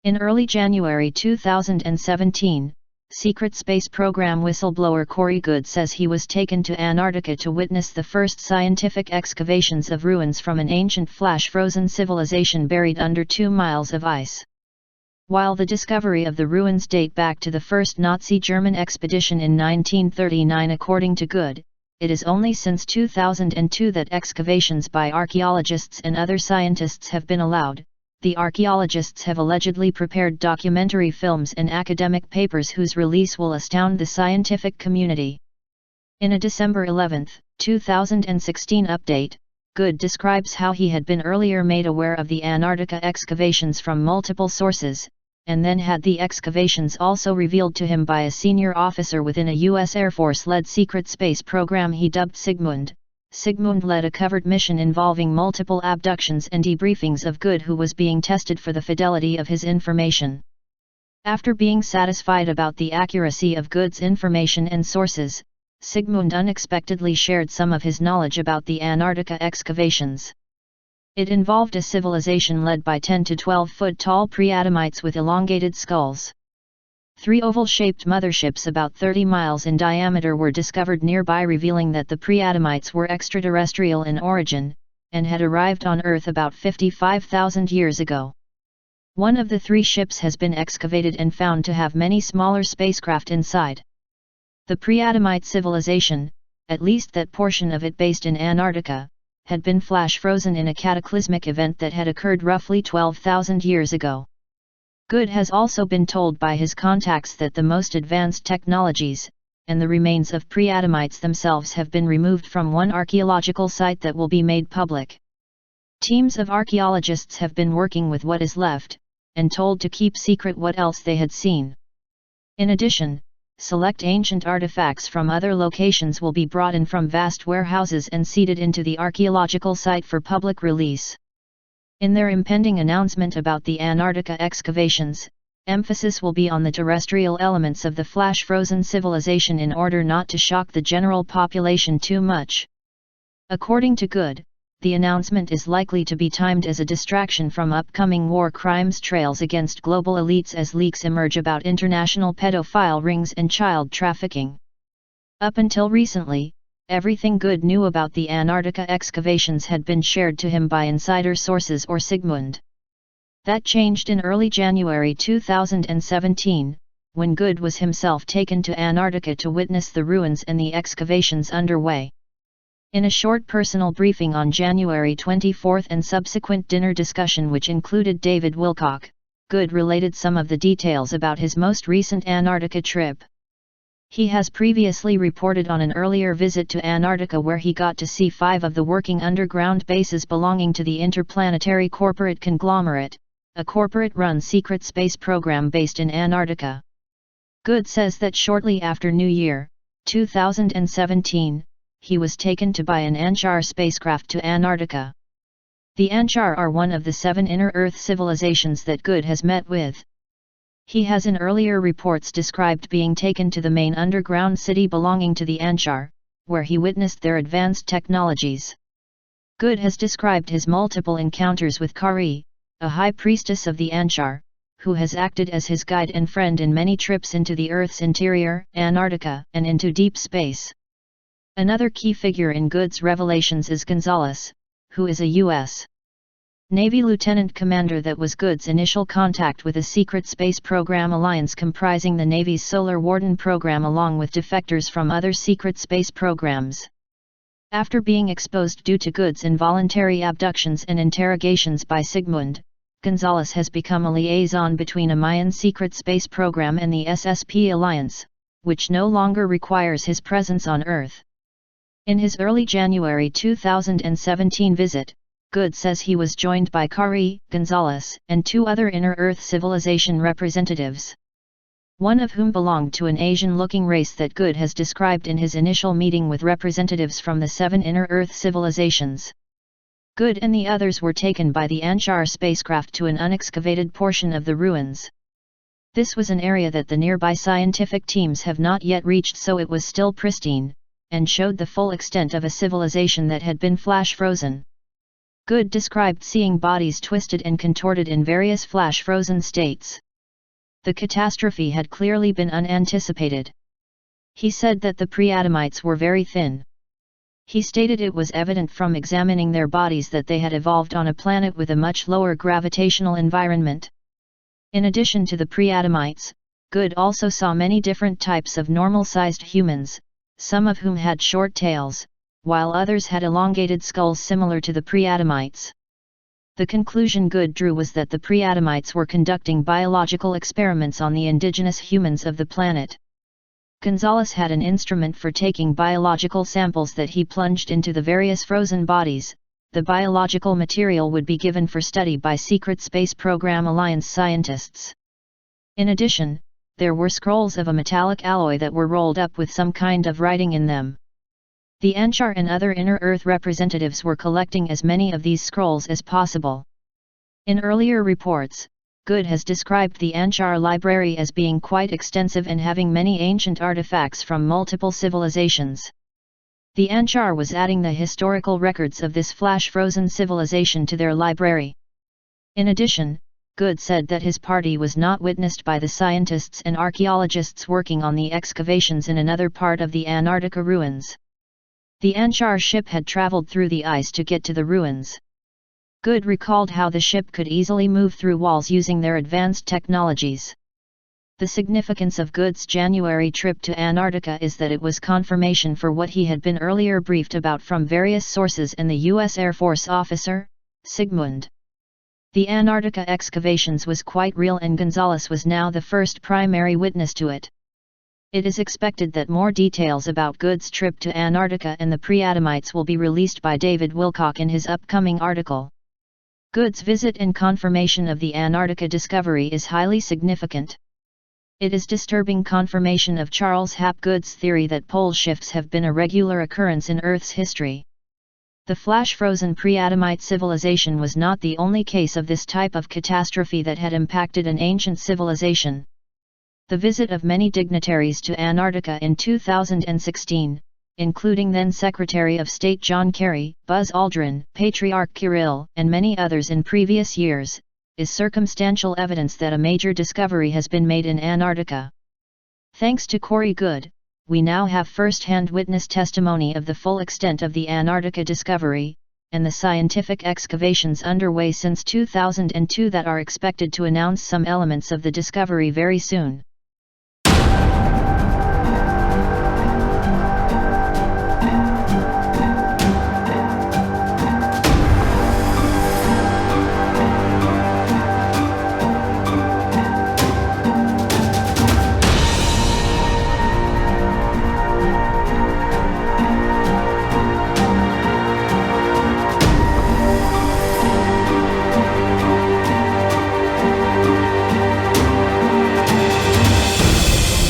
In early January 2017, secret space program whistleblower Corey Good says he was taken to Antarctica to witness the first scientific excavations of ruins from an ancient flash-frozen civilization buried under 2 miles of ice. While the discovery of the ruins date back to the first Nazi German expedition in 1939 according to Good, it is only since 2002 that excavations by archaeologists and other scientists have been allowed. The archaeologists have allegedly prepared documentary films and academic papers whose release will astound the scientific community. In a December 11, 2016 update, Good describes how he had been earlier made aware of the Antarctica excavations from multiple sources, and then had the excavations also revealed to him by a senior officer within a U.S. Air Force-led secret space program he dubbed Sigmund. Sigmund led a covert mission involving multiple abductions and debriefings of Good, who was being tested for the fidelity of his information. After being satisfied about the accuracy of Good's information and sources, Sigmund unexpectedly shared some of his knowledge about the Antarctica excavations. It involved a civilization led by 10 to 12-foot tall pre-Adamites with elongated skulls. 3 oval-shaped motherships about 30 miles in diameter were discovered nearby, revealing that the pre-Adamites were extraterrestrial in origin, and had arrived on Earth about 55,000 years ago. One of the 3 ships has been excavated and found to have many smaller spacecraft inside. The pre-Adamite civilization, at least that portion of it based in Antarctica, had been flash-frozen in a cataclysmic event that had occurred roughly 12,000 years ago. Good has also been told by his contacts that the most advanced technologies, and the remains of pre-Adamites themselves, have been removed from one archaeological site that will be made public. Teams of archaeologists have been working with what is left, and told to keep secret what else they had seen. In addition, select ancient artifacts from other locations will be brought in from vast warehouses and seeded into the archaeological site for public release. In their impending announcement about the Antarctica excavations, emphasis will be on the terrestrial elements of the flash-frozen civilization in order not to shock the general population too much. According to Good, the announcement is likely to be timed as a distraction from upcoming war crimes trials against global elites as leaks emerge about international pedophile rings and child trafficking. Up until recently, everything Good knew about the Antarctica excavations had been shared to him by insider sources or Sigmund. That changed in early January 2017, when Good was himself taken to Antarctica to witness the ruins and the excavations underway. In a short personal briefing on January 24 and subsequent dinner discussion which included David Wilcock, Good related some of the details about his most recent Antarctica trip. He has previously reported on an earlier visit to Antarctica where he got to see 5 of the working underground bases belonging to the Interplanetary Corporate Conglomerate, a corporate-run secret space program based in Antarctica. Good says that shortly after New Year, 2017, he was taken to by an Anchar spacecraft to Antarctica. The Anchar are one of the 7 inner Earth civilizations that Good has met with. He has in earlier reports described being taken to the main underground city belonging to the Anchar, where he witnessed their advanced technologies. Good has described his multiple encounters with Kari, a high priestess of the Anchar, who has acted as his guide and friend in many trips into the Earth's interior, Antarctica, and into deep space. Another key figure in Good's revelations is Gonzalez, who is a U.S. Navy lieutenant commander that was Good's initial contact with a secret space program alliance comprising the Navy's Solar Warden program along with defectors from other secret space programs. After being exposed due to Good's involuntary abductions and interrogations by Sigmund, Gonzalez has become a liaison between a Mayan secret space program and the SSP alliance, which no longer requires his presence on Earth. In his early January 2017 visit, Good says he was joined by Kari, Gonzalez, and 2 other inner Earth civilization representatives. One of whom belonged to an Asian-looking race that Good has described in his initial meeting with representatives from the 7 inner Earth civilizations. Good and the others were taken by the Anchar spacecraft to an unexcavated portion of the ruins. This was an area that the nearby scientific teams have not yet reached, so it was still pristine, and showed the full extent of a civilization that had been flash-frozen. Good described seeing bodies twisted and contorted in various flash-frozen states. The catastrophe had clearly been unanticipated. He said that the pre-Adamites were very thin. He stated it was evident from examining their bodies that they had evolved on a planet with a much lower gravitational environment. In addition to the pre-Adamites, Good also saw many different types of normal-sized humans, some of whom had short tails, while others had elongated skulls similar to the pre-Adamites. The conclusion Good drew was that the pre-Adamites were conducting biological experiments on the indigenous humans of the planet. Gonzalez had an instrument for taking biological samples that he plunged into the various frozen bodies. The biological material would be given for study by Secret Space Program Alliance scientists. In addition, there were scrolls of a metallic alloy that were rolled up with some kind of writing in them. The Anchar and other Inner Earth representatives were collecting as many of these scrolls as possible. In earlier reports, Good has described the Anchar library as being quite extensive and having many ancient artifacts from multiple civilizations. The Anchar was adding the historical records of this flash-frozen civilization to their library. In addition, Good said that his party was not witnessed by the scientists and archaeologists working on the excavations in another part of the Antarctica ruins. The Anchar ship had traveled through the ice to get to the ruins. Good recalled how the ship could easily move through walls using their advanced technologies. The significance of Good's January trip to Antarctica is that it was confirmation for what he had been earlier briefed about from various sources and the U.S. Air Force officer, Sigmund. The Antarctica excavations was quite real and Gonzalez was now the first primary witness to it. It is expected that more details about Good's trip to Antarctica and the pre-Adamites will be released by David Wilcock in his upcoming article. Good's visit and confirmation of the Antarctica discovery is highly significant. It is disturbing confirmation of Charles Hapgood's theory that pole shifts have been a regular occurrence in Earth's history. The flash-frozen pre-Adamite civilization was not the only case of this type of catastrophe that had impacted an ancient civilization. The visit of many dignitaries to Antarctica in 2016, including then Secretary of State John Kerry, Buzz Aldrin, Patriarch Kirill, and many others in previous years, is circumstantial evidence that a major discovery has been made in Antarctica. Thanks to Corey Good, we now have first-hand witness testimony of the full extent of the Antarctica discovery, and the scientific excavations underway since 2002 that are expected to announce some elements of the discovery very soon.